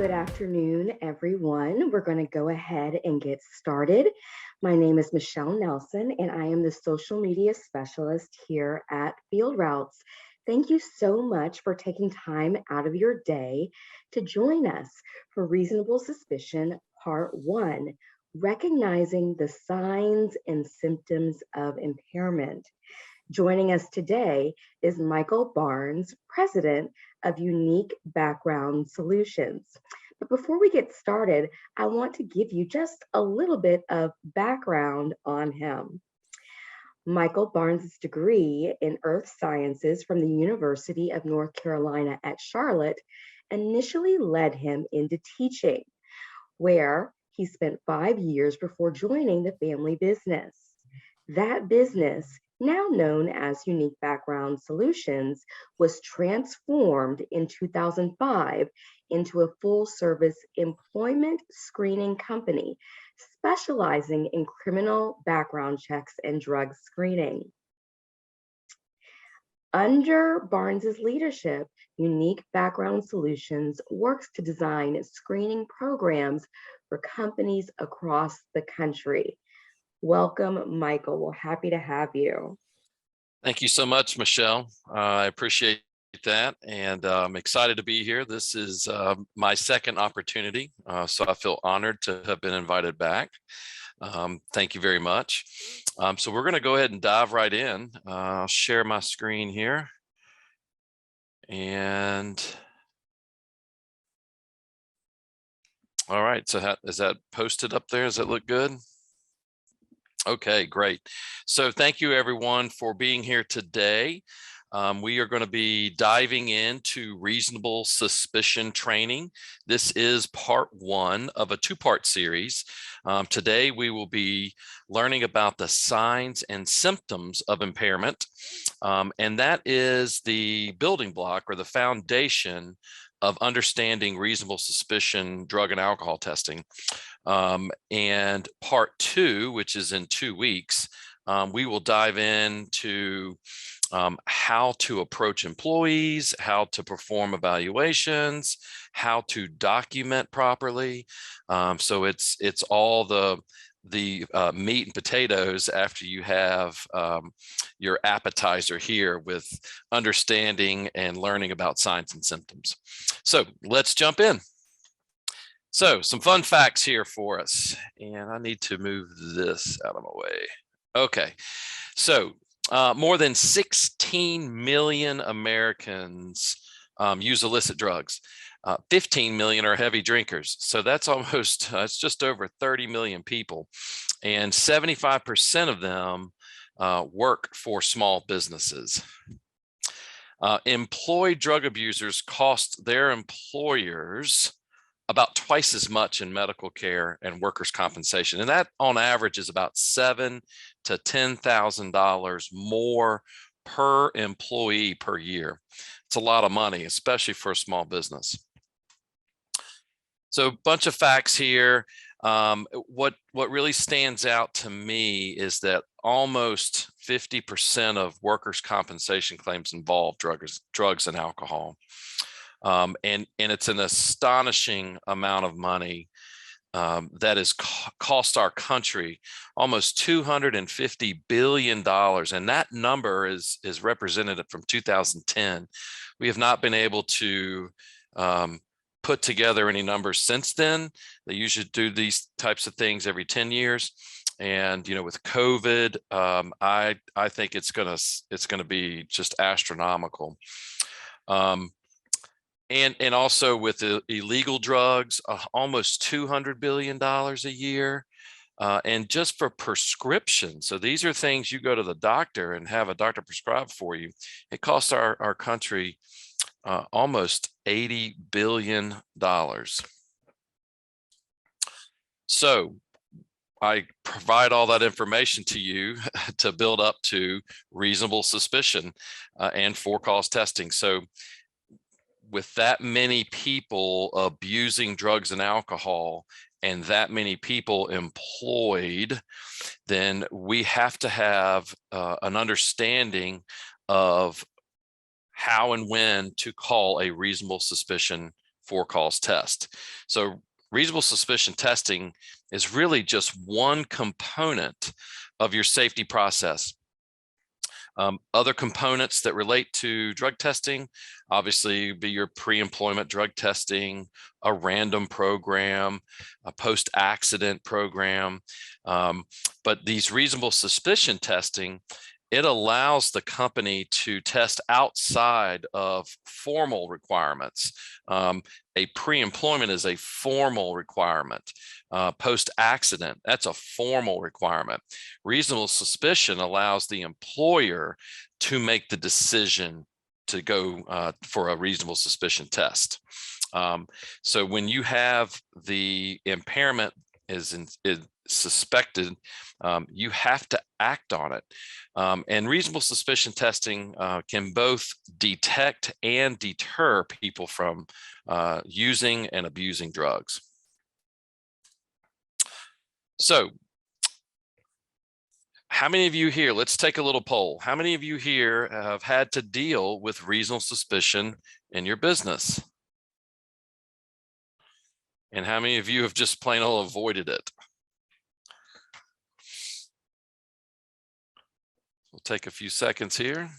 Good afternoon, everyone. We're going to go ahead and get started. My name is Michelle Nelson, and I am the social media specialist here at Field Routes. Thank you so much for taking time out of your day to join us for Reasonable Suspicion Part 1, Recognizing the Signs and Symptoms of Impairment. Joining us today is Michael Barnes, President of Unique Background Solutions. But before we get started, I want to give you just a little bit of background on him. Michael Barnes' degree in Earth Sciences from the University of North Carolina at Charlotte initially led him into teaching, where he spent 5 years before joining the family business. That business, now known as Unique Background Solutions, was transformed in 2005 into a full-service employment screening company specializing in criminal background checks and drug screening. Under Barnes's leadership, Unique Background Solutions works to design screening programs for companies across the country. Welcome, Michael. We're happy to have you. Thank you so much, Michelle. I appreciate that, and I'm excited to be here. This is my second opportunity, so I feel honored to have been invited back. Thank you very much. So we're going to go ahead and dive right in. I'll share my screen here. And all right, so is that posted up there? Does that look good? Okay, great. So thank you everyone for being here today. We are going to be diving into reasonable suspicion training. This is part 1 of a 2-part series. Today we will be learning about the signs and symptoms of impairment. And that is the building block or the foundation of understanding reasonable suspicion drug and alcohol testing. And part 2, which is in 2 weeks, we will dive into how to approach employees, how to perform evaluations, how to document properly. So it's all the meat and potatoes after you have your appetizer here with understanding and learning about signs and symptoms. So let's jump in. So some fun facts here for us, and I need to move this out of my way. Okay, so more than 16 million Americans use illicit drugs. 15 million are heavy drinkers. So that's it's just over 30 million people. And 75% of them work for small businesses. Employed drug abusers cost their employers about twice as much in medical care and workers' compensation. And that on average is about $7,000 to $10,000 more per employee per year. It's a lot of money, especially for a small business. So a bunch of facts here. What really stands out to me is that almost 50% of workers' compensation claims involve drugs and alcohol. And it's an astonishing amount of money that has cost our country almost $250 billion. And that number is represented from 2010. We have not been able to put together any numbers since then. They usually do these types of things every 10 years. And, you know, with COVID, I think it's gonna be just astronomical. And also with the illegal drugs, almost $200 billion a year. And just for prescription. So these are things you go to the doctor and have a doctor prescribe for you. It costs our country almost $80 billion. So I provide all that information to you to build up to reasonable suspicion and for-cause testing. So with that many people abusing drugs and alcohol and that many people employed, then we have to have an understanding of how and when to call a reasonable suspicion for-cause test. So reasonable suspicion testing is really just one component of your safety process. Other components that relate to drug testing, obviously, be your pre-employment drug testing, a random program, a post-accident program. But these reasonable suspicion testing, it allows the company to test outside of formal requirements. A pre-employment is a formal requirement. Post-accident, that's a formal requirement. Reasonable suspicion allows the employer to make the decision to go for a reasonable suspicion test. So when you have the impairment is suspected, you have to act on it. And reasonable suspicion testing can both detect and deter people from using and abusing drugs. So how many of you here, let's take a little poll. How many of you here have had to deal with reasonable suspicion in your business? And how many of you have just plain old avoided it? We'll take a few seconds here.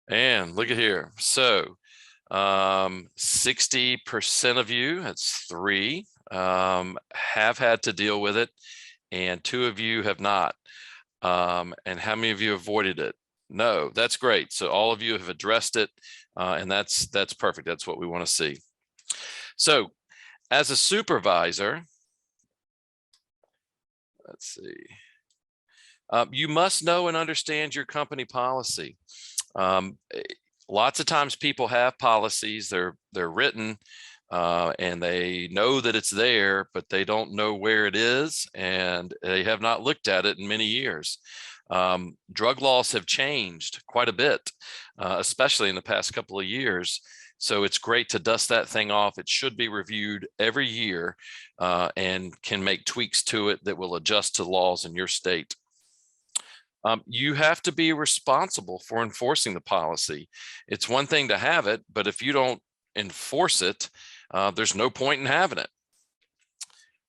And look at here. So 60% of you, that's 3, have had to deal with it, and 2 of you have not. And how many of you avoided it? No, that's great. So all of you have addressed it, and that's perfect. That's what we want to see. So as a supervisor, let's see, you must know and understand your company policy. Lots of times people have policies, they're written, and they know that it's there, but they don't know where it is, and they have not looked at it in many years. Drug laws have changed quite a bit, especially in the past couple of years. So it's great to dust that thing off. It should be reviewed every year and can make tweaks to it that will adjust to laws in your state. You have to be responsible for enforcing the policy. It's one thing to have it, but if you don't enforce it, there's no point in having it.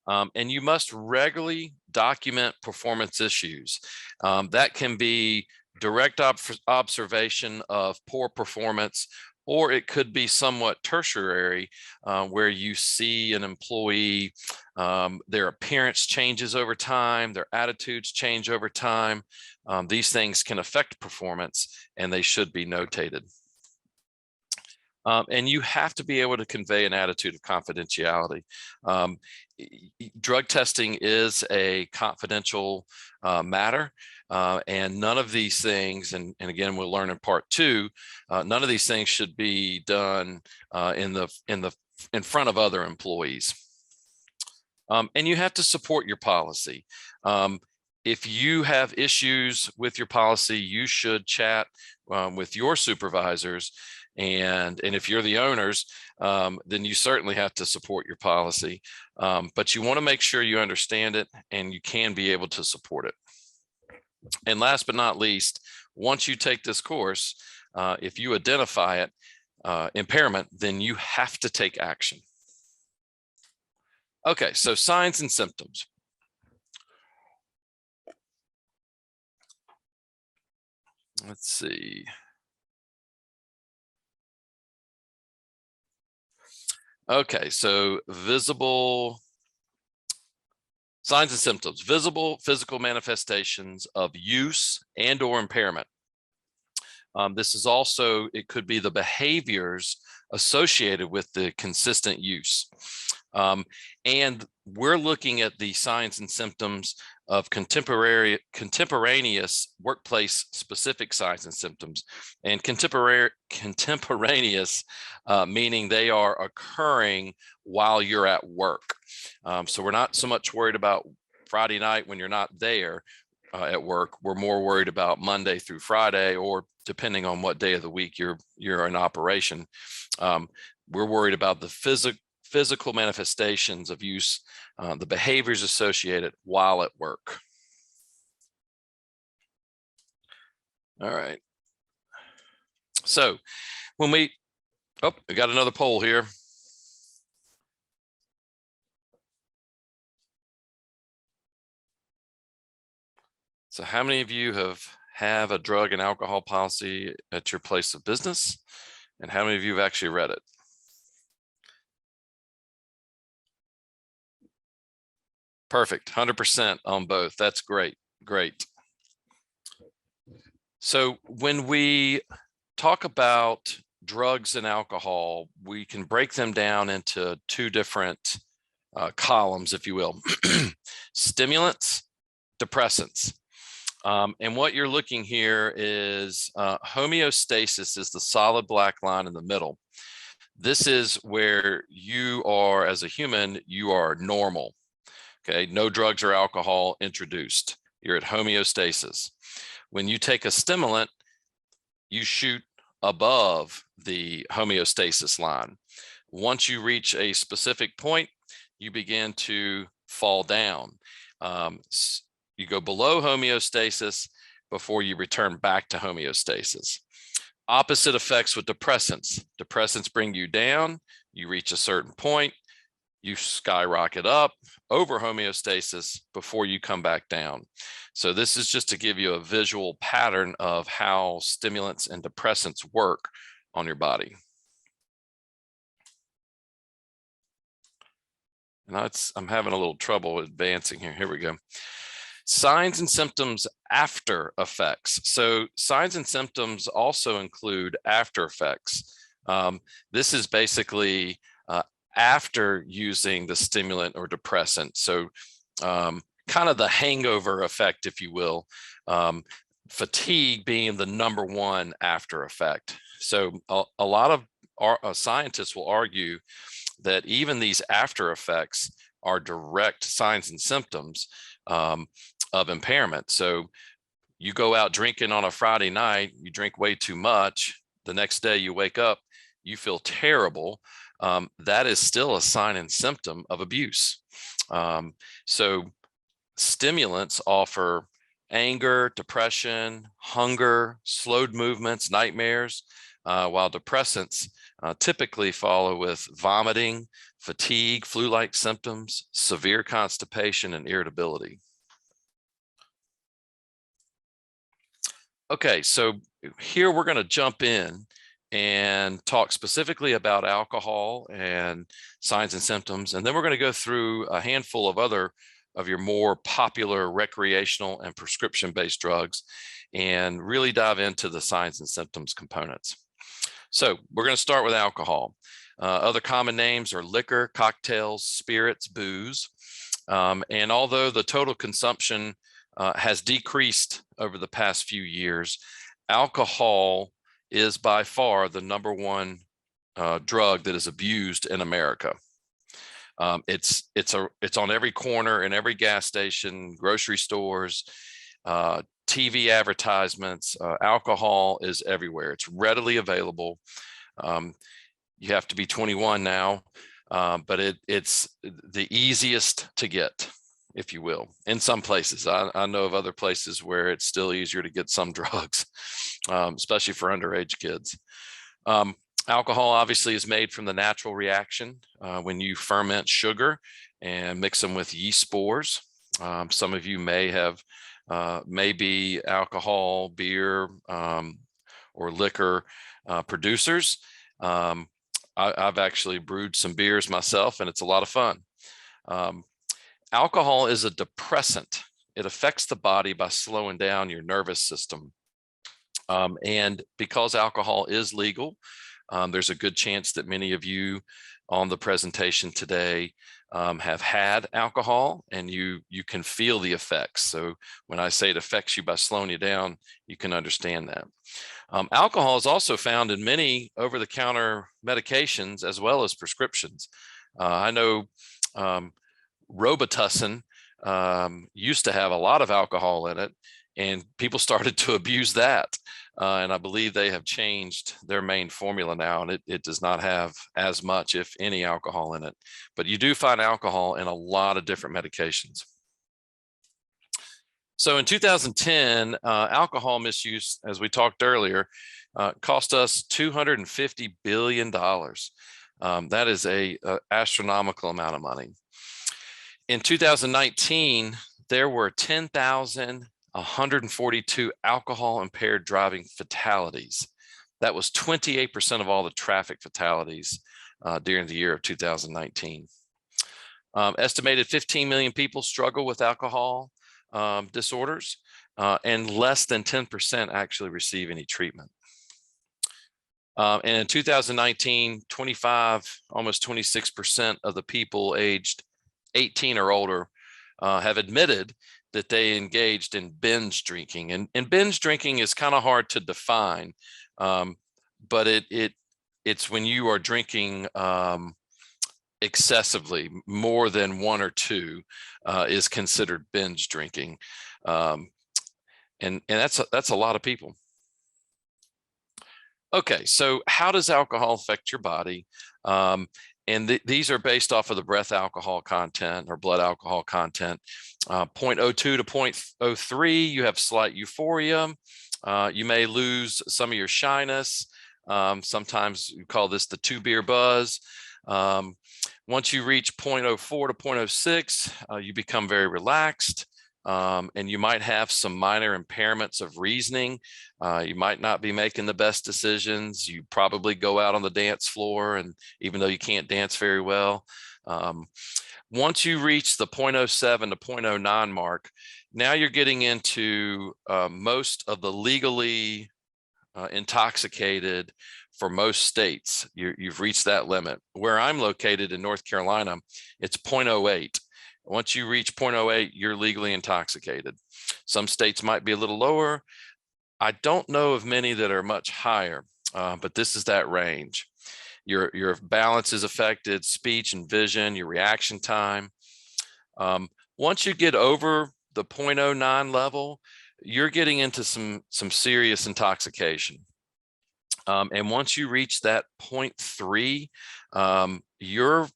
And you must regularly document performance issues. That can be direct observation of poor performance, or it could be somewhat tertiary, where you see an employee, their appearance changes over time, their attitudes change over time. These things can affect performance, and they should be notated. And you have to be able to convey an attitude of confidentiality. Drug testing is a confidential matter, and none of these things, and again, we'll learn in part 2, none of these things should be done in front of other employees. And you have to support your policy. If you have issues with your policy, you should chat with your supervisors. And if you're the owners, then you certainly have to support your policy. But you want to make sure you understand it and you can be able to support it. And last but not least, once you take this course, if you identify it, impairment, then you have to take action. Okay, so signs and symptoms. Let's see. Okay, so visible signs and symptoms, visible physical manifestations of use and or impairment. This is also, it could be the behaviors associated with the consistent use. And we're looking at the signs and symptoms of contemporaneous workplace specific signs and symptoms, and contemporaneous meaning they are occurring while you're at work. So we're not so much worried about Friday night when you're not there at work. We're more worried about Monday through Friday, or depending on what day of the week you're in operation. We're worried about the physical manifestations of use, the behaviors associated while at work. All right. So when we got another poll here. So how many of you have a drug and alcohol policy at your place of business? And how many of you have actually read it? Perfect, 100% on both. That's great, great. So when we talk about drugs and alcohol, we can break them down into two different columns, if you will. Stimulants, depressants. And what you're looking here is homeostasis is the solid black line in the middle. This is where you are, as a human, you are normal. Okay, no drugs or alcohol introduced. You're at homeostasis. When you take a stimulant, you shoot above the homeostasis line. Once you reach a specific point, you begin to fall down. You go below homeostasis before you return back to homeostasis. Opposite effects with depressants. Depressants bring you down, you reach a certain point, you skyrocket up over homeostasis before you come back down. So this is just to give you a visual pattern of how stimulants and depressants work on your body. And I'm having a little trouble advancing here. Here we go. Signs and symptoms after effects. So signs and symptoms also include after effects. This is basically after using the stimulant or depressant. So kind of the hangover effect, if you will, fatigue being the number one after effect. So a lot of scientists will argue that even these after effects are direct signs and symptoms of impairment. So you go out drinking on a Friday night, you drink way too much, the next day you wake up, you feel terrible. That is still a sign and symptom of abuse. So stimulants offer anger, depression, hunger, slowed movements, nightmares, while depressants typically follow with vomiting, fatigue, flu-like symptoms, severe constipation, and irritability. Okay, so here we're going to jump in and talk specifically about alcohol and signs and symptoms. And then we're going to go through a handful of other of your more popular recreational and prescription-based drugs and really dive into the signs and symptoms components. So we're going to start with alcohol. Other common names are liquor, cocktails, spirits, booze. And although the total consumption has decreased over the past few years, alcohol is by far the number one drug that is abused in America. It's on every corner, in every gas station, grocery stores, TV advertisements. Alcohol is everywhere. It's readily available. You have to be 21 now, but it's the easiest to get, if you will, in some places. I know of other places where it's still easier to get some drugs, especially for underage kids. Alcohol obviously is made from the natural reaction when you ferment sugar and mix them with yeast spores. Some of you may have maybe alcohol, beer, or liquor producers. I've actually brewed some beers myself, and it's a lot of fun. Alcohol is a depressant. It affects the body by slowing down your nervous system. And because alcohol is legal, there's a good chance that many of you on the presentation today have had alcohol, and you can feel the effects. So when I say it affects you by slowing you down, you can understand that. Alcohol is also found in many over-the-counter medications as well as prescriptions. I know Robitussin used to have a lot of alcohol in it, and people started to abuse that. And I believe they have changed their main formula now, and it does not have as much, if any, alcohol in it. But you do find alcohol in a lot of different medications. So in 2010, alcohol misuse, as we talked earlier, cost us $250 billion. That is a astronomical amount of money. In 2019, there were 10,142 alcohol impaired driving fatalities. That was 28% of all the traffic fatalities during the year of 2019. Estimated 15 million people struggle with alcohol disorders, and less than 10% actually receive any treatment. And in 2019, 25, almost 26% of the people aged 18 or older have admitted that they engaged in binge drinking. And binge drinking is kind of hard to define, but it's when you are drinking excessively, more than one or two is considered binge drinking. And that's a lot of people. Okay, so how does alcohol affect your body? And these are based off of the breath alcohol content or blood alcohol content. 0.02 to 0.03, you have slight euphoria. You may lose some of your shyness. Sometimes you call this the 2-beer buzz. Once you reach 0.04 to 0.06, you become very relaxed. And you might have some minor impairments of reasoning. You might not be making the best decisions. You probably go out on the dance floor, and even though you can't dance very well. Once you reach the 0.07 to 0.09 mark, now you're getting into most of the legally intoxicated for most states. You've reached that limit. Where I'm located in North Carolina, it's 0.08. Once you reach 0.08, you're legally intoxicated. Some states might be a little lower. I don't know of many that are much higher, but this is that range. Your balance is affected, speech and vision, your reaction time. Once you get over the 0.09 level, you're getting into some serious intoxication. And once you reach that 0.3, you're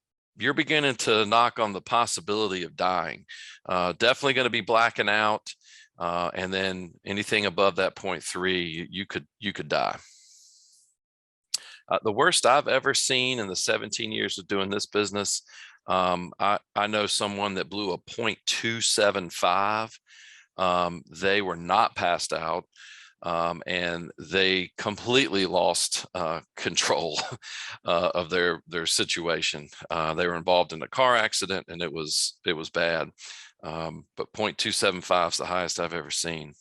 beginning to knock on the possibility of dying. Definitely going to be blacking out. And then anything above that 0.3, you could die. The worst I've ever seen in the 17 years of doing this business, I know someone that blew a 0.275. They were not passed out. And they completely lost control of their situation. They were involved in a car accident, and it was bad. But 0.275 is the highest I've ever seen.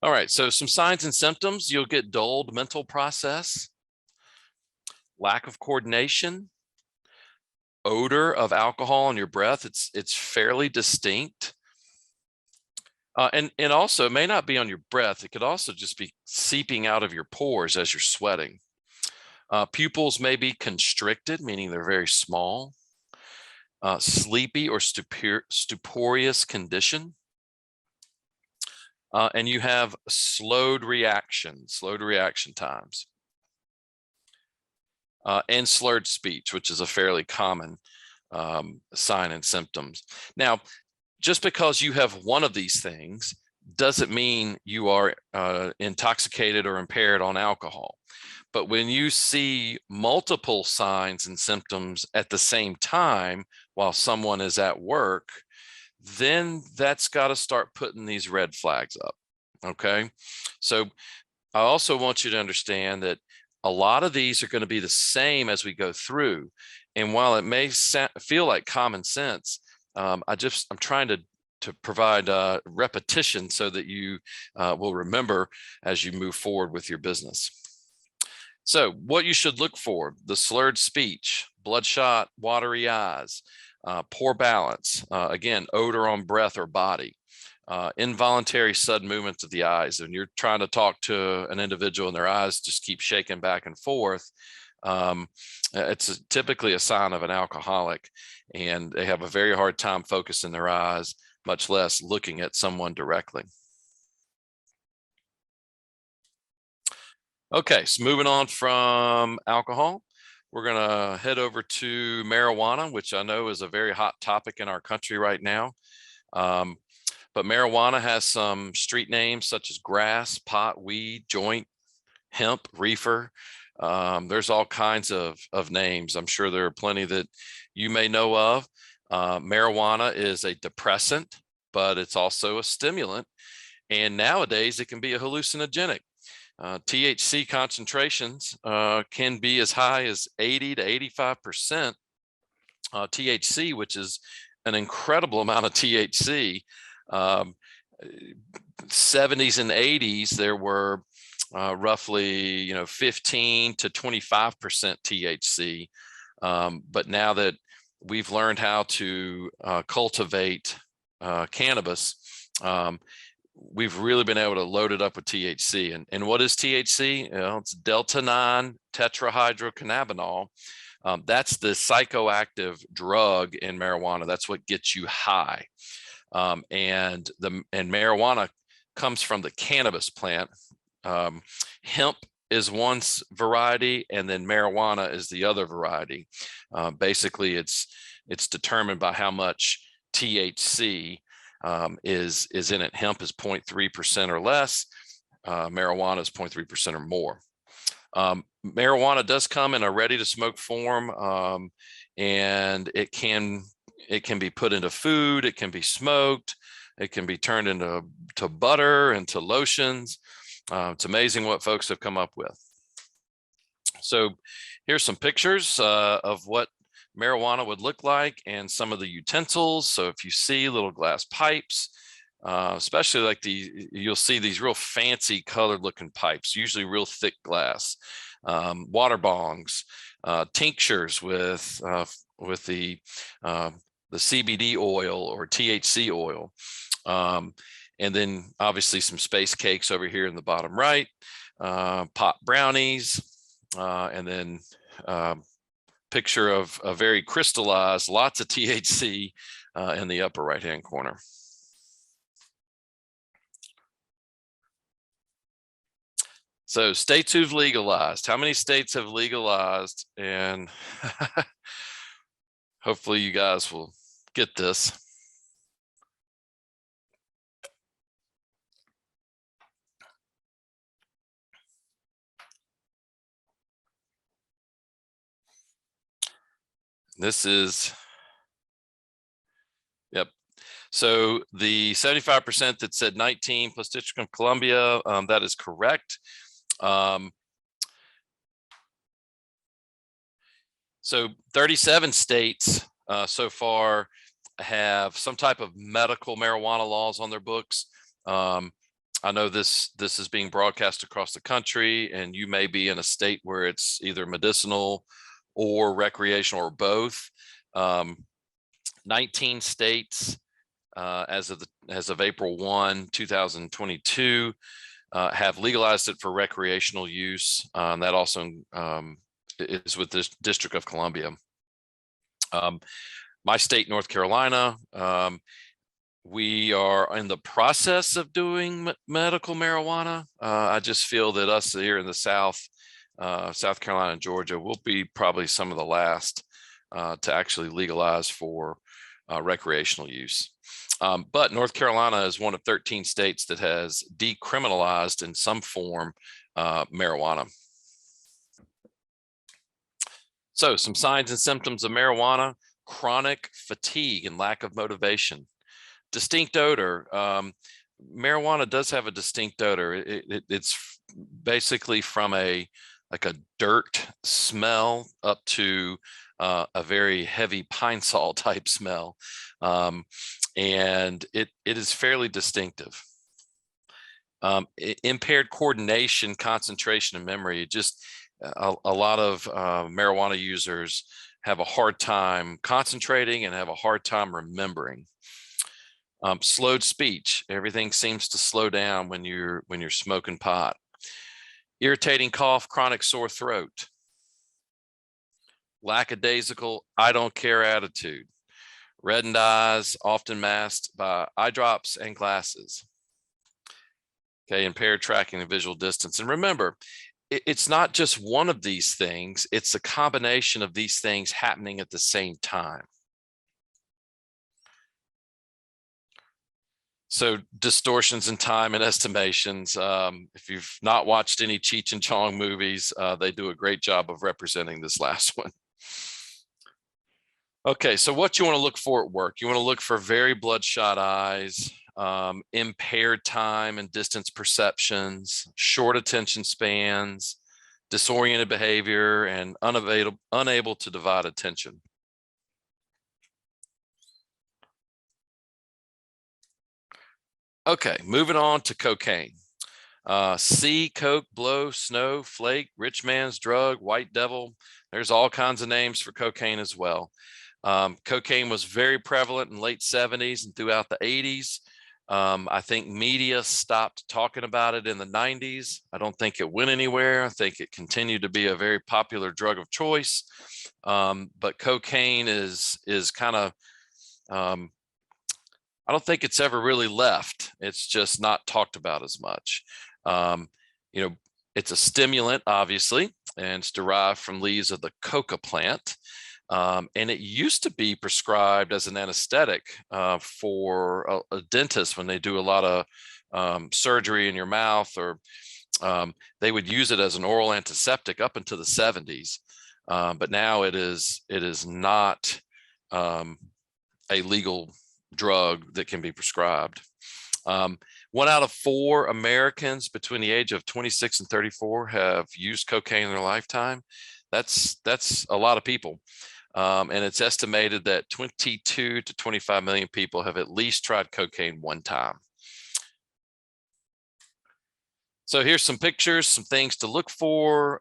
All right, so some signs and symptoms: you'll get dulled mental process, lack of coordination, odor of alcohol in your breath. It's fairly distinct. And also, it may not be on your breath. It could also just be seeping out of your pores as you're sweating. Pupils may be constricted, meaning they're very small. Sleepy or stuporious condition. And you have slowed reaction times. And slurred speech, which is a fairly common sign and symptoms. Now, just because you have one of these things doesn't mean you are intoxicated or impaired on alcohol. But when you see multiple signs and symptoms at the same time while someone is at work, then that's got to start putting these red flags up. Okay. So I also want you to understand that a lot of these are going to be the same as we go through. And while it may feel like common sense, I'm trying to provide repetition so that you will remember as you move forward with your business. So what you should look for: the slurred speech, bloodshot, watery eyes, poor balance, again, odor on breath or body, involuntary sudden movements of the eyes. And you're trying to talk to an individual and their eyes just keep shaking back and forth. It's typically a sign of an alcoholic, and they have a very hard time focusing their eyes, much less looking at someone directly. Okay, so moving on from alcohol, we're going to head over to marijuana, which I know is a very hot topic in our country right now. but marijuana has some street names such as grass, pot, weed, joint, hemp, reefer. There's all kinds of names. I'm sure there are plenty that you may know of. Marijuana is a depressant, but it's also a stimulant. And nowadays it can be a hallucinogenic. THC concentrations can be as high as 80 to 85% THC, which is an incredible amount of THC. 70s and 80s, there were roughly 15 to 25% THC. But now that we've learned how to cultivate cannabis, we've really been able to load it up with THC. And what is THC? It's delta-9 tetrahydrocannabinol. That's the psychoactive drug in marijuana. That's what gets you high. And marijuana comes from the cannabis plant. Hemp is one variety, and then marijuana is the other variety. Basically, it's determined by how much THC is in it. Hemp is 0.3% or less. Marijuana is 0.3% or more. Marijuana does come in a ready-to-smoke form, and it can be put into food. It can be smoked. It can be turned into butter, into lotions. It's amazing what folks have come up with. So here's some pictures of what marijuana would look like and some of the utensils. So if you see little glass pipes, especially like you'll see these real fancy colored looking pipes, usually real thick glass, water bongs, tinctures with the CBD oil or THC oil. And then obviously some space cakes over here in the bottom right, pot brownies, and then picture of a very crystallized, lots of THC in the upper right-hand corner. So states who've legalized, how many states have legalized? And hopefully you guys will get this. This is, yep. So the 75% that said 19 plus District of Columbia, that is correct. So 37 states so far have some type of medical marijuana laws on their books. I know this is being broadcast across the country, and you may be in a state where it's either medicinal or recreational or both. 19 states as of April 1, 2022 have legalized it for recreational use. That also is with the District of Columbia. My state, North Carolina, we are in the process of doing medical marijuana. I just feel that us here in the South Carolina and Georgia will be probably some of the last to actually legalize for recreational use. But North Carolina is one of 13 states that has decriminalized in some form marijuana. So some signs and symptoms of marijuana: chronic fatigue and lack of motivation. Distinct odor. Marijuana does have a distinct odor. It's basically from a dirt smell up to a very heavy pine sol type smell. And it is fairly distinctive. Impaired coordination, concentration, and memory. Just a lot of marijuana users have a hard time concentrating and have a hard time remembering. Slowed speech. Everything seems to slow down when you're smoking pot. Irritating cough, chronic sore throat. Lackadaisical, I don't care attitude. Reddened eyes, often masked by eye drops and glasses. Okay, impaired tracking and visual distance. And remember, it's not just one of these things, it's a combination of these things happening at the same time. So distortions in time and estimations. If you've not watched any Cheech and Chong movies, they do a great job of representing this last one. Okay, so what you want to look for at work, you want to look for very bloodshot eyes, impaired time and distance perceptions, short attention spans, disoriented behavior, and unable to divide attention. Okay, moving on to cocaine. C, coke, blow, snow, flake, rich man's drug, white devil. There's all kinds of names for cocaine as well. Cocaine was very prevalent in late 70s and throughout the 80s. I think media stopped talking about it in the 90s. I don't think it went anywhere. I think it continued to be a very popular drug of choice. But cocaine is kind of, I don't think it's ever really left. It's just not talked about as much. It's a stimulant, obviously, and it's derived from leaves of the coca plant. And it used to be prescribed as an anesthetic for a dentist when they do a lot of surgery in your mouth, or they would use it as an oral antiseptic up into the 70s. But now it is not a legal drug that can be prescribed. 1 out of 4 Americans between the age of 26 and 34 have used cocaine in their lifetime. That's a lot of people. And it's estimated that 22 to 25 million people have at least tried cocaine one time. So here's some pictures, some things to look for: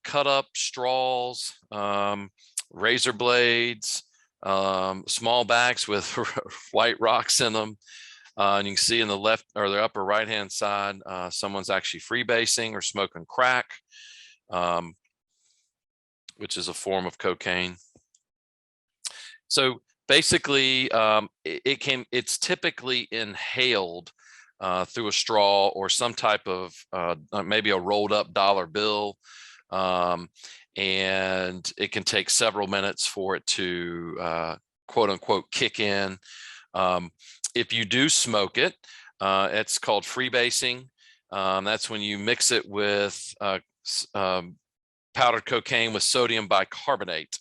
cut up straws, razor blades, small bags with white rocks in them. And you can see in the left or the upper right hand side, someone's actually freebasing or smoking crack, which is a form of cocaine. So basically, it's typically inhaled through a straw or some type of maybe a rolled up dollar bill. And it can take several minutes for it to quote unquote kick in. If you do smoke it, it's called freebasing. That's when you mix it with powdered cocaine with sodium bicarbonate.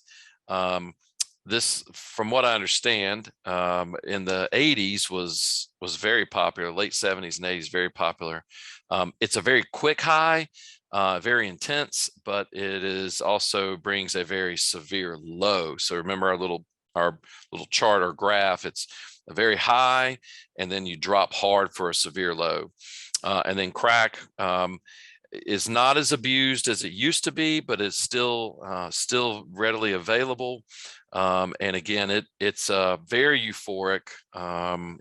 This, from what I understand, in the 80s was very popular, late 70s and 80s, very popular. It's a very quick high, very intense, but it is also brings a very severe low. So remember our little chart or graph, it's a very high, and then you drop hard for a severe low. And then crack is not as abused as it used to be, but it's still readily available. And again, it's very euphoric.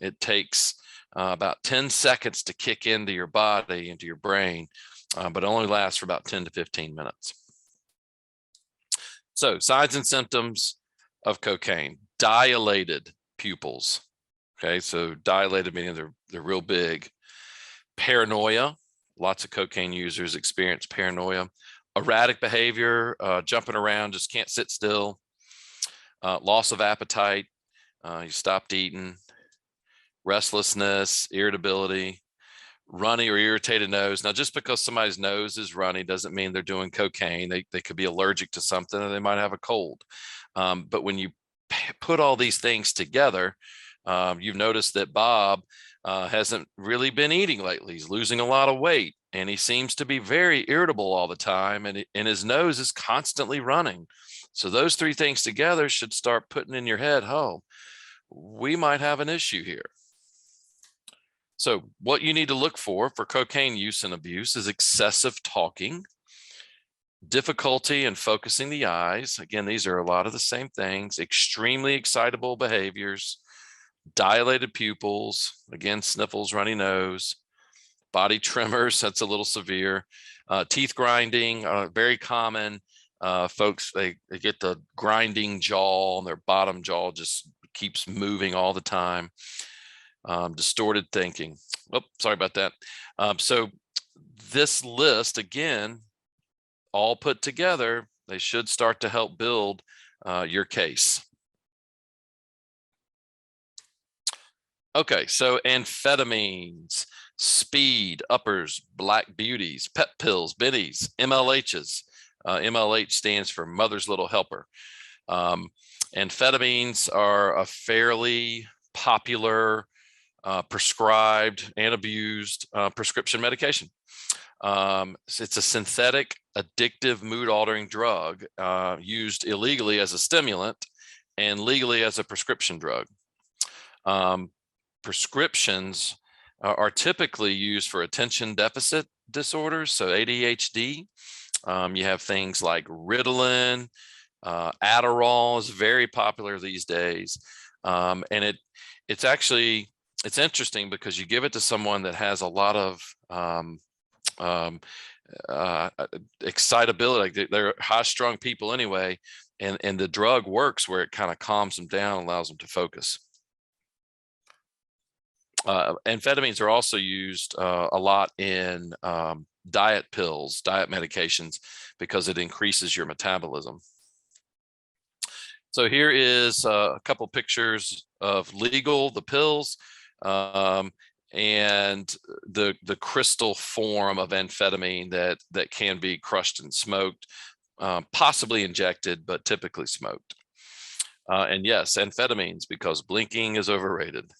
It takes about 10 seconds to kick into your body, into your brain, but only lasts for about 10 to 15 minutes. So signs and symptoms of cocaine: dilated pupils. Okay, so dilated meaning they're real big. Paranoia. Lots of cocaine users experience paranoia. Erratic behavior, jumping around, just can't sit still. Loss of appetite, you stopped eating. Restlessness, irritability, runny or irritated nose. Now, just because somebody's nose is runny doesn't mean they're doing cocaine. They could be allergic to something, or they might have a cold. But when you put all these things together, you've noticed that Bob hasn't really been eating lately. He's losing a lot of weight, and he seems to be very irritable all the time, and his nose is constantly running. So those 3 things together should start putting in your head, oh, we might have an issue here. So what you need to look for cocaine use and abuse is excessive talking, difficulty in focusing the eyes. Again, these are a lot of the same things. Extremely excitable behaviors, dilated pupils, again, sniffles, runny nose, body tremors, that's a little severe, teeth grinding, very common. Folks, they get the grinding jaw, and their bottom jaw just keeps moving all the time. Distorted thinking. Oh, sorry about that. So this list, again, all put together, they should start to help build your case. Okay, so amphetamines, speed, uppers, black beauties, pep pills, bennies, MLHs. MLH stands for Mother's Little Helper. Amphetamines are a fairly popular, prescribed and abused prescription medication. It's a synthetic, addictive, mood-altering drug used illegally as a stimulant and legally as a prescription drug. Prescriptions are typically used for attention deficit disorders, so ADHD. You have things like Ritalin, Adderall is very popular these days, and it's interesting because you give it to someone that has a lot of excitability. They're high-strung people anyway, and the drug works where it kind of calms them down, allows them to focus. Amphetamines are also used a lot in diet pills, diet medications, because it increases your metabolism. So here is a couple pictures of legal, the pills, and the crystal form of amphetamine that can be crushed and smoked, possibly injected, but typically smoked. And yes, amphetamines, because blinking is overrated.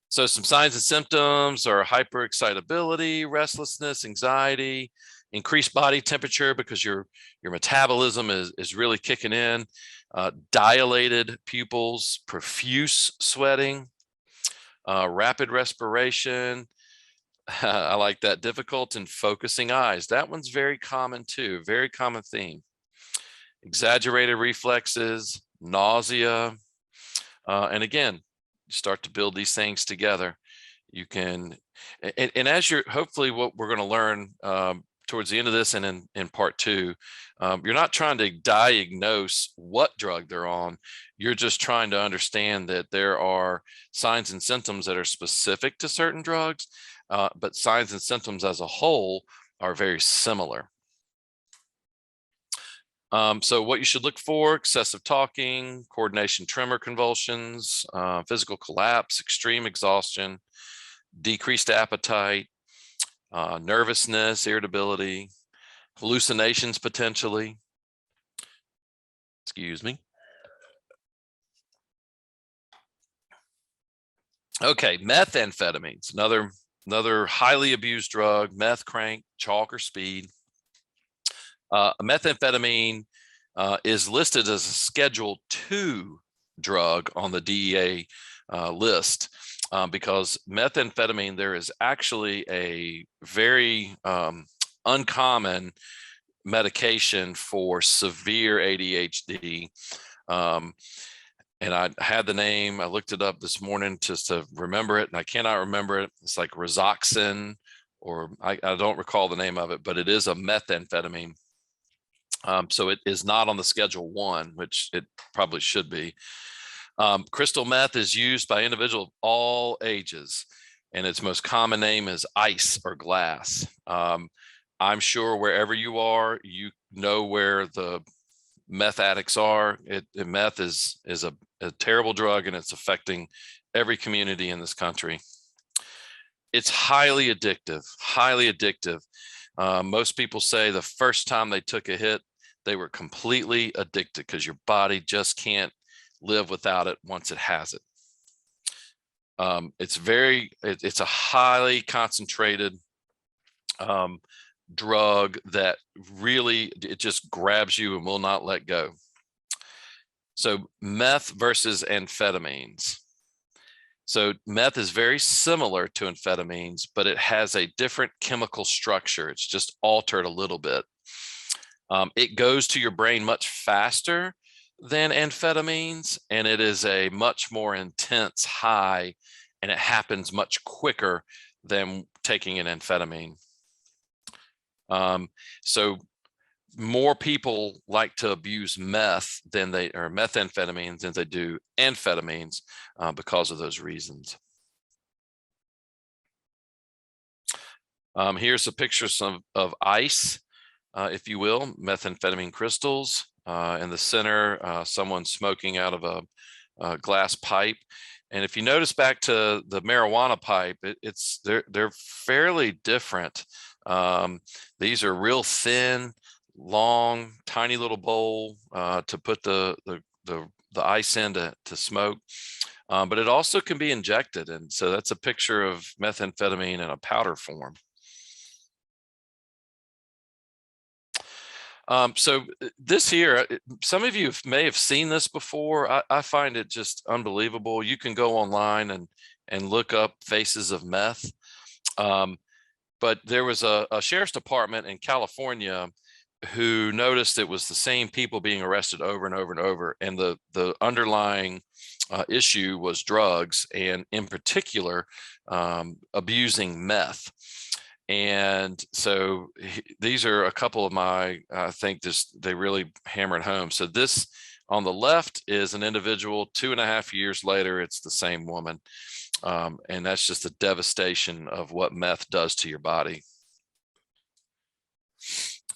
So some signs and symptoms are hyperexcitability, restlessness, anxiety, increased body temperature because your metabolism is really kicking in, dilated pupils, profuse sweating, rapid respiration. I like that. Difficult in focusing eyes. That one's very common too, very common theme. Exaggerated reflexes, nausea, and again, you start to build these things together. You can, and as you're, hopefully what we're going to learn towards the end of this and in part two, you're not trying to diagnose what drug they're on. You're just trying to understand that there are signs and symptoms that are specific to certain drugs, but signs and symptoms as a whole are very similar. So what you should look for: excessive talking, coordination tremor convulsions, physical collapse, extreme exhaustion, decreased appetite, nervousness, irritability, hallucinations potentially. Excuse me. Okay, methamphetamines, another highly abused drug, meth, crank, chalk, or speed. Methamphetamine is listed as a Schedule II drug on the DEA list because methamphetamine, there is actually a very uncommon medication for severe ADHD. And I had the name, I looked it up this morning just to remember it, and I cannot remember it. It's like Roxoxin, or I don't recall the name of it, but it is a methamphetamine. So it is not on the Schedule I, which it probably should be. Crystal meth is used by individuals of all ages, and its most common name is ice or glass. I'm sure wherever you are, you know where the meth addicts are. Meth is a terrible drug, and it's affecting every community in this country. It's highly addictive, highly addictive. Most people say the first time they took a hit, they were completely addicted because your body just can't live without it once it has it. It's a highly concentrated drug that really, it just grabs you and will not let go. So meth versus amphetamines. So meth is very similar to amphetamines, but it has a different chemical structure. It's just altered a little bit. It goes to your brain much faster than amphetamines, and it is a much more intense high, and it happens much quicker than taking an amphetamine. So more people like to abuse meth than methamphetamines than they do amphetamines because of those reasons. Here's a picture of ice, if you will, methamphetamine crystals. In the center, someone smoking out of a glass pipe. And if you notice back to the marijuana pipe, they're fairly different. These are real thin, long, tiny little bowl to put the ice in to smoke. But it also can be injected. And so that's a picture of methamphetamine in a powder form. So this here, some of you may have seen this before. I find it just unbelievable. You can go online and look up faces of meth. But there was a sheriff's department in California who noticed it was the same people being arrested over and over and over. And the underlying issue was drugs, and in particular, abusing meth. And so these are a couple of my, I think they really hammer it home. So this on the left is an individual 2.5 years later, it's the same woman. And that's just the devastation of what meth does to your body.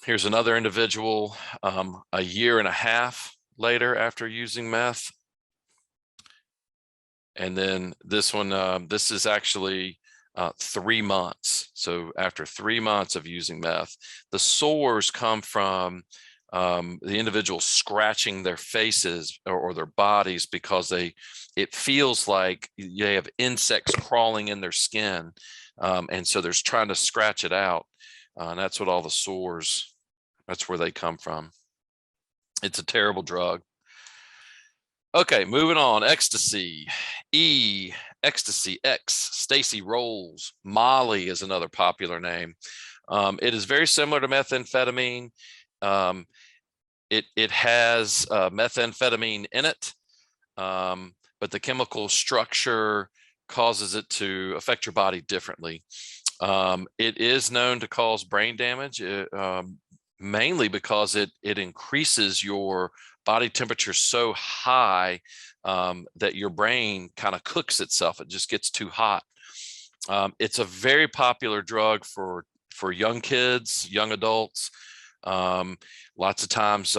Here's another individual 1.5 years later after using meth. And then this one, this is actually 3 months. So after 3 months of using meth, the sores come from the individual scratching their faces or their bodies because it feels like they have insects crawling in their skin. And so they're trying to scratch it out. And that's what all the sores, that's where they come from. It's a terrible drug. Okay, moving on. Ecstasy, E, Ecstacy, X, Stacy rolls. Molly is another popular name. It is very similar to methamphetamine. It has methamphetamine in it, but the chemical structure causes it to affect your body differently. It is known to cause brain damage, mainly because it increases your body temperature so high that your brain kind of cooks itself. It just gets too hot. It's a very popular drug for young kids, young adults. Lots of times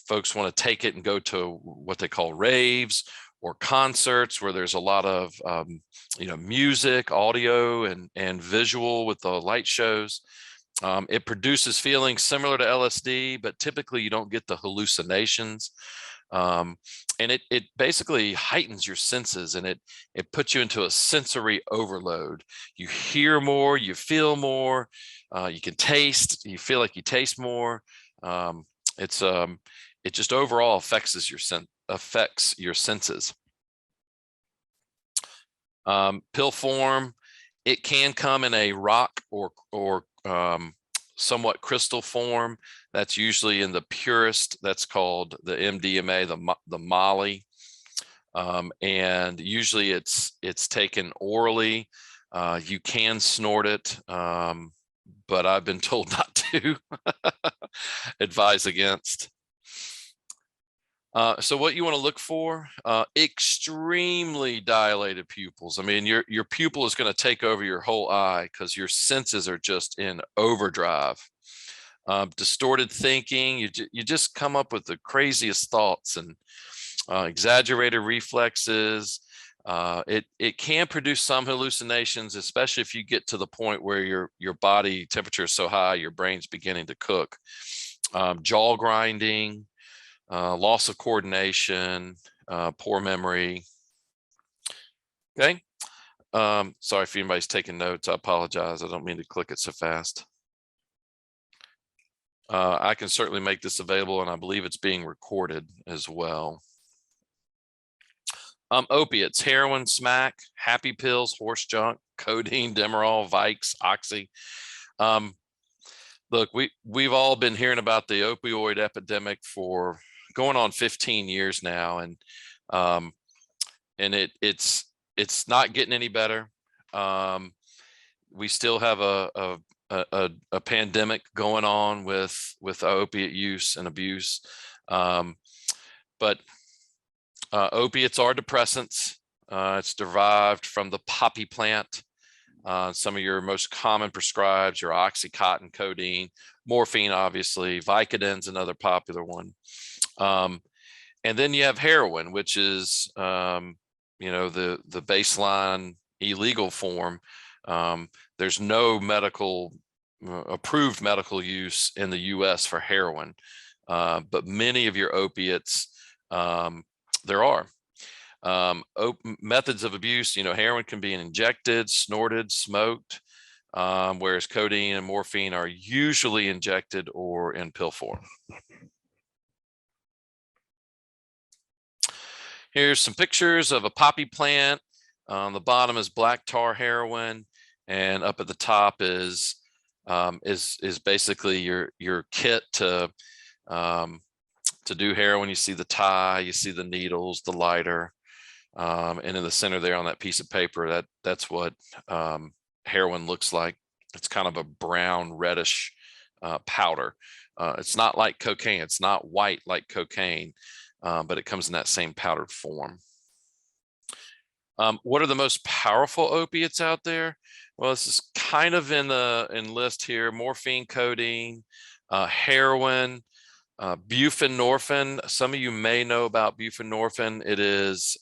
folks want to take it and go to what they call raves or concerts where there's a lot of music, audio, and visual with the light shows. It produces feelings similar to LSD, but typically you don't get the hallucinations. And it basically heightens your senses, and it puts you into a sensory overload. You hear more, you feel more, you can taste, you feel like you taste more. It just overall affects your senses. Pill form, it can come in a rock or somewhat crystal form. That's usually in the purest. That's called the MDMA, the Molly, and usually it's taken orally. You can snort it, but I've been told not to. Advise against. So what you want to look for, extremely dilated pupils. I mean, your pupil is going to take over your whole eye because your senses are just in overdrive. Distorted thinking, you just come up with the craziest thoughts and exaggerated reflexes. It can produce some hallucinations, especially if you get to the point where your body temperature is so high, your brain's beginning to cook. Jaw grinding. Loss of coordination, poor memory. Okay. Sorry if anybody's taking notes. I apologize. I don't mean to click it so fast. I can certainly make this available, and I believe it's being recorded as well. Opiates, heroin, smack, happy pills, horse junk, codeine, Demerol, Vikes, oxy. Look, we've all been hearing about the opioid epidemic for going on 15 years now, and it's not getting any better. We still have a pandemic going on with opiate use and abuse, but opiates are depressants. It's derived from the poppy plant. Some of your most common prescribed, your Oxycontin, codeine, morphine, obviously, Vicodin's another popular one. And then you have heroin, which is the baseline illegal form. There's no approved medical use in the US for heroin, but many of your opiates, there are. Methods of abuse, heroin can be injected, snorted, smoked, whereas codeine and morphine are usually injected or in pill form. Here's some pictures of a poppy plant. On the bottom is black tar heroin, and up at the top is basically your kit to do heroin. You see the tie, you see the needles, the lighter, and in the center there on that piece of paper, that's what heroin looks like. It's kind of a brown reddish powder. It's not like cocaine. It's not white like cocaine, but it comes in that same powdered form. What are the most powerful opiates out there? Well, this is kind of in the list here: morphine, codeine, heroin, buprenorphine. Some of you may know about buprenorphine. It is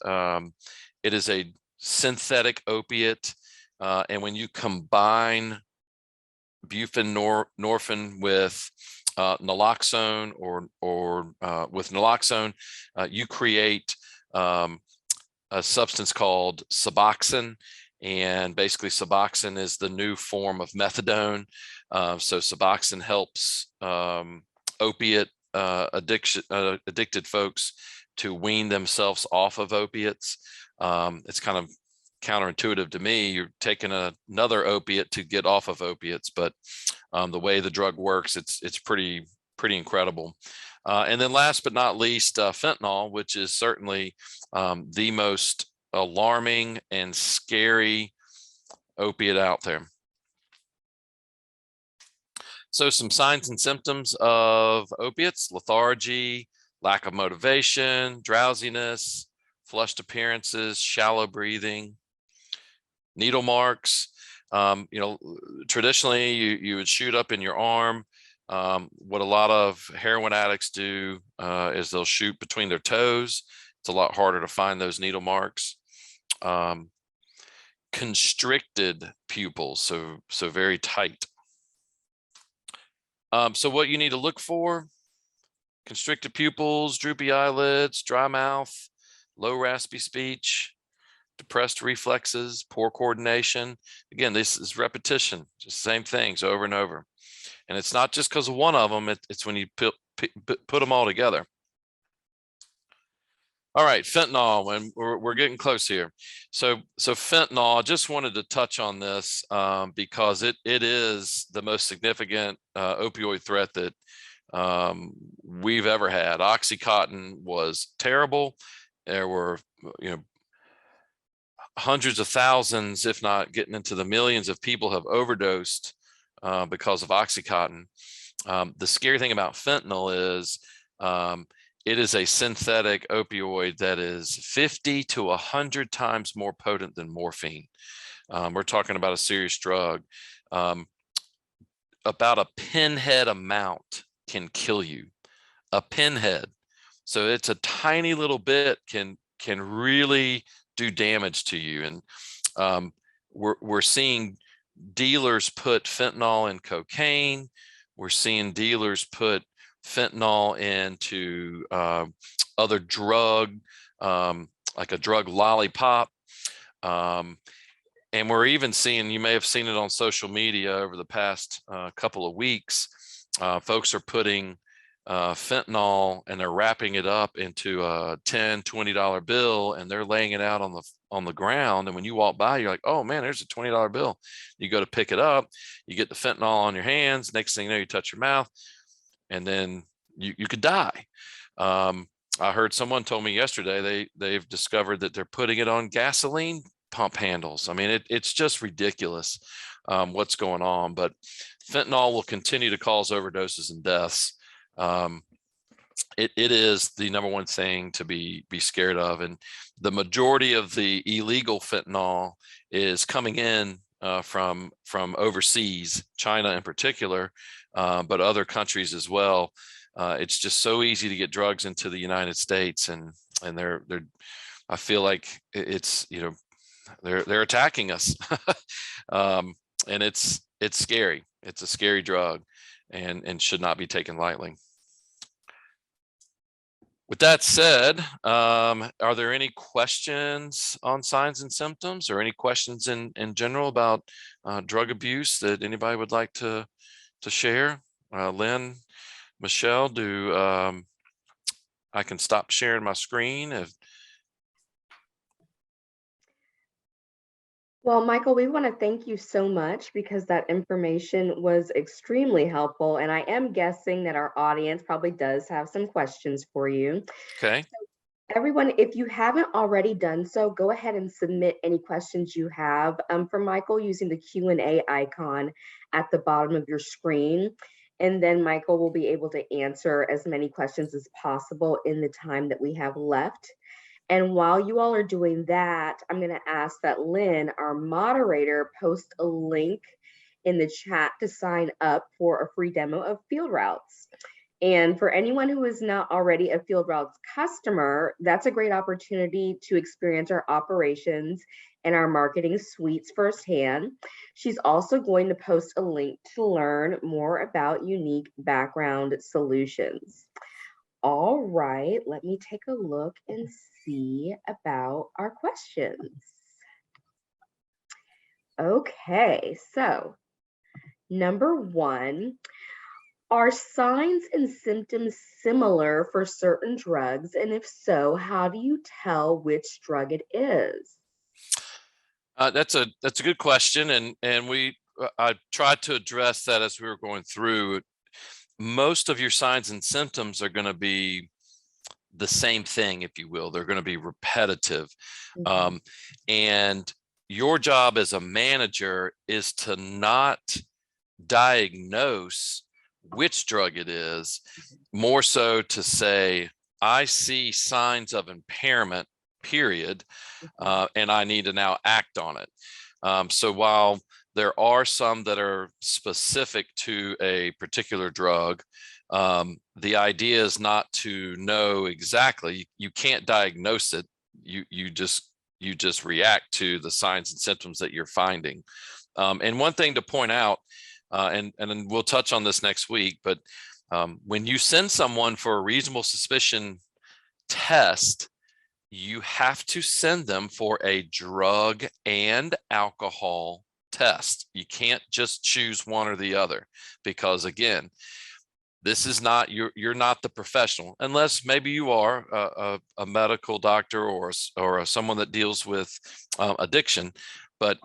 a synthetic opiate, and when you combine buprenorphine with naloxone or with naloxone, you create a substance called Suboxone, and basically Suboxone is the new form of methadone. So Suboxone helps opiate addicted folks to wean themselves off of opiates. It's kind of counterintuitive to me. You're taking another opiate to get off of opiates, but the way the drug works, it's pretty incredible. And then last but not least, fentanyl, which is certainly the most alarming and scary opiate out there. So some signs and symptoms of opiates: lethargy, lack of motivation, drowsiness, flushed appearances, shallow breathing, needle marks. Traditionally you would shoot up in your arm. What a lot of heroin addicts do is they'll shoot between their toes. It's a lot harder to find those needle marks. Constricted pupils, so very tight. So what you need to look for: constricted pupils, droopy eyelids, dry mouth, low raspy speech, depressed reflexes, poor coordination. Again, this is repetition, just the same things over and over. And it's not just because of one of them, it's when you put them all together. All right, fentanyl, and we're getting close here. So fentanyl, I just wanted to touch on this because it is the most significant opioid threat that we've ever had. Oxycontin was terrible. There were, hundreds of thousands, if not getting into the millions of people have overdosed because of Oxycontin. The scary thing about fentanyl is it is a synthetic opioid that is 50 to 100 times more potent than morphine. We're talking about a serious drug. About a pinhead amount can kill you. A pinhead. So it's a tiny little bit can really do damage to you. And we're seeing dealers put fentanyl in cocaine. We're seeing dealers put fentanyl into other drug, like a drug lollipop. And we're even seeing, you may have seen it on social media over the past couple of weeks, folks are putting fentanyl and they're wrapping it up into a $10, $20 bill, and they're laying it out on the ground. And when you walk by, you're like, oh man, there's a $20 bill. You go to pick it up, you get the fentanyl on your hands. Next thing you know, you touch your mouth, and then you could die. I heard someone told me yesterday they've discovered that they're putting it on gasoline pump handles. I mean, it's just ridiculous what's going on. But fentanyl will continue to cause overdoses and deaths. It is the number one thing to be scared of, and the majority of the illegal fentanyl is coming in from overseas, China in particular, but other countries as well. It's just so easy to get drugs into the United States, and they're I feel like it's, they're attacking us. And it's scary. It's a scary drug and should not be taken lightly. With that said, are there any questions on signs and symptoms, or any questions in general about drug abuse that anybody would like to share? Lynn, Michelle, I can stop sharing my screen if. Well, Michael, we want to thank you so much because that information was extremely helpful. And I am guessing that our audience probably does have some questions for you. Okay. Everyone, if you haven't already done so, go ahead and submit any questions you have for Michael using the Q&A icon at the bottom of your screen. And then Michael will be able to answer as many questions as possible in the time that we have left. And while you all are doing that, I'm going to ask that Lynn, our moderator, post a link in the chat to sign up for a free demo of Field Routes. And for anyone who is not already a Field Routes customer, that's a great opportunity to experience our operations and our marketing suites firsthand. She's also going to post a link to learn more about unique background solutions. All right, let me take a look and see about our questions. Okay, so number one, are signs and symptoms similar for certain drugs? And if so, how do you tell which drug it is? That's a good question, and I tried to address that as we were going through. Most of your signs and symptoms are going to be the same thing, if you will. They're going to be repetitive. And your job as a manager is to not diagnose which drug it is, more so to say, I see signs of impairment, period, and I need to now act on it. So while there are some that are specific to a particular drug, the idea is not to know exactly. You can't diagnose it. You just react to the signs and symptoms that you're finding. And one thing to point out, and then we'll touch on this next week, but when you send someone for a reasonable suspicion test, you have to send them for a drug and alcohol test. You can't just choose one or the other, because again, this is not, you're not the professional, unless maybe you are a medical doctor or someone that deals with addiction, but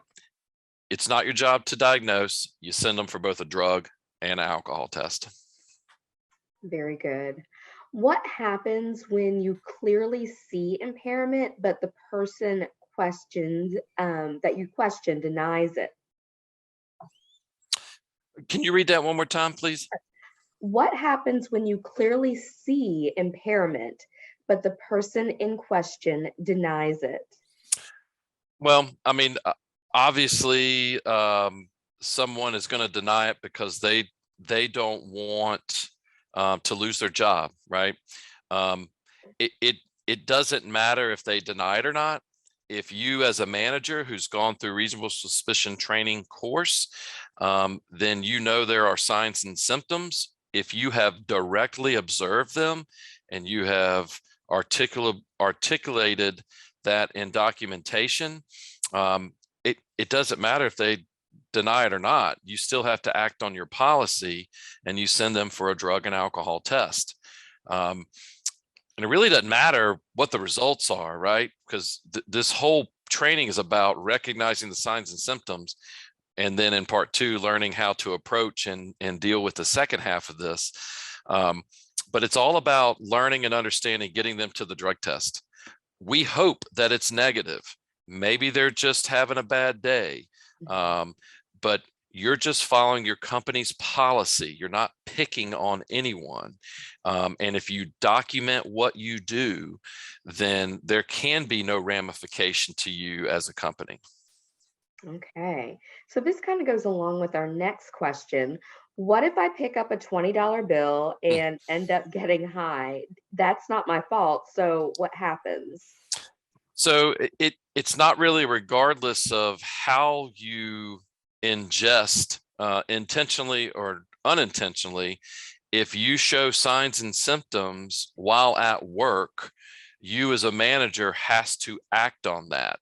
it's not your job to diagnose. You send them for both a drug and an alcohol test. Very good. What happens when you clearly see impairment, but the person that you question denies it? Can you read that one more time, please? What happens when you clearly see impairment, but the person in question denies it? Well, I mean, obviously, someone is going to deny it because they don't want to lose their job, right? It doesn't matter if they deny it or not. If you, as a manager who's gone through reasonable suspicion training course, then you know there are signs and symptoms. If you have directly observed them and you have articulated that in documentation, it doesn't matter if they deny it or not. You still have to act on your policy, and you send them for a drug and alcohol test. And it really doesn't matter what the results are, right? Because this whole training is about recognizing the signs and symptoms, and then in part two, learning how to approach and deal with the second half of this. But it's all about learning and understanding, getting them to the drug test. We hope that it's negative. Maybe they're just having a bad day, but you're just following your company's policy. You're not picking on anyone. And if you document what you do, then there can be no ramification to you as a company. Okay, so this kind of goes along with our next question. What if I pick up a $20 bill and end up getting high? That's not my fault. So what happens? So it's not really regardless of how you ingest, intentionally or unintentionally. If you show signs and symptoms while at work, you as a manager has to act on that.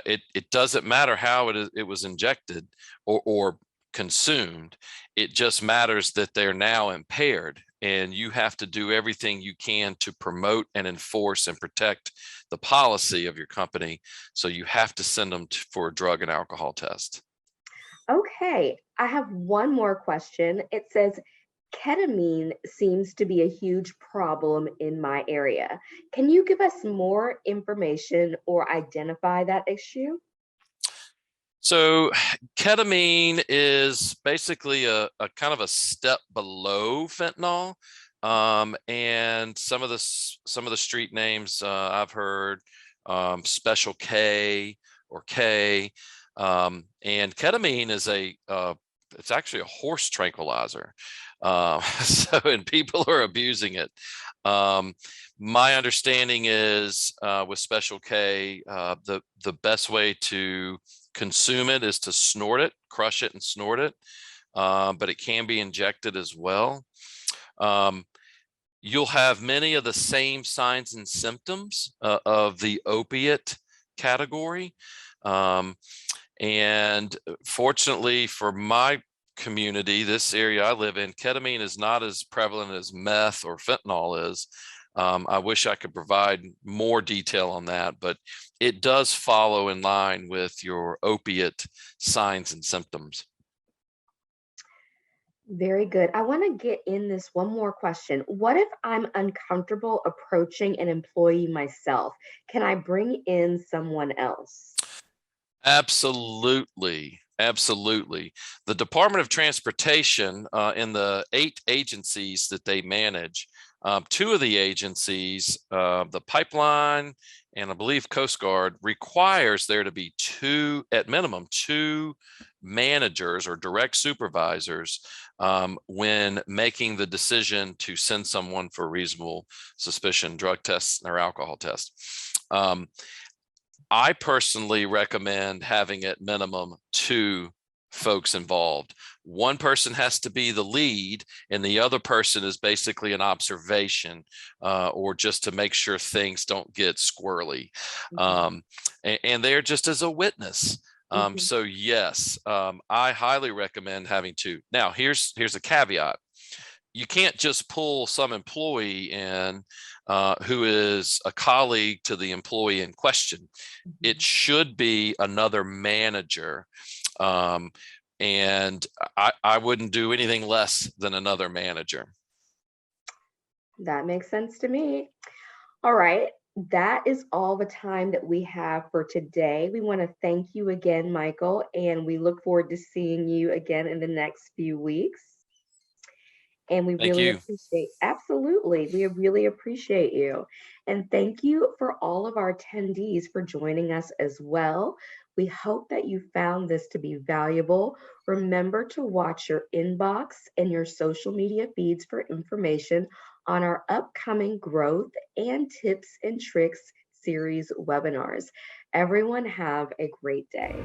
It doesn't matter how it was injected or consumed. It just matters that they're now impaired, and you have to do everything you can to promote and enforce and protect the policy of your company. So you have to send them for a drug and alcohol test. Okay, I have one more question. It says, ketamine seems to be a huge problem in my area. Can you give us more information or identify that issue? So ketamine is basically a kind of a step below fentanyl. And some of the street names I've heard, Special K or K. And ketamine is it's actually a horse tranquilizer. And people are abusing it. My understanding is with Special K, the best way to consume it is to snort it, crush it and snort it, but it can be injected as well. You'll have many of the same signs and symptoms of the opiate category. And fortunately for my community, this area I live in, ketamine is not as prevalent as meth or fentanyl is. I wish I could provide more detail on that, but it does follow in line with your opiate signs and symptoms. Very good. I want to get in this one more question. What if I'm uncomfortable approaching an employee myself? Can I bring in someone else? Absolutely. Absolutely. The Department of Transportation, in the 8 agencies that they manage, 2 of the agencies, the pipeline and I believe Coast Guard, requires there to be 2, at minimum, 2 managers or direct supervisors when making the decision to send someone for reasonable suspicion drug tests or alcohol tests. I personally recommend having at minimum 2 folks involved. One person has to be the lead, and the other person is basically an observation or just to make sure things don't get squirrely. And they're just as a witness. Mhm. So yes, I highly recommend having 2. Now, here's a caveat. You can't just pull some employee in who is a colleague to the employee in question. It Mhm. should be another manager. And I wouldn't do anything less than another manager. That makes sense to me. All right. That is all the time that we have for today. We want to thank you again, Michael, and we look forward to seeing you again in the next few weeks. And we Thank really you. appreciate, absolutely, we really appreciate you. And thank you for all of our attendees for joining us as well. We hope that you found this to be valuable. Remember to watch your inbox and your social media feeds for information on our upcoming growth and tips and tricks series webinars. Everyone have a great day.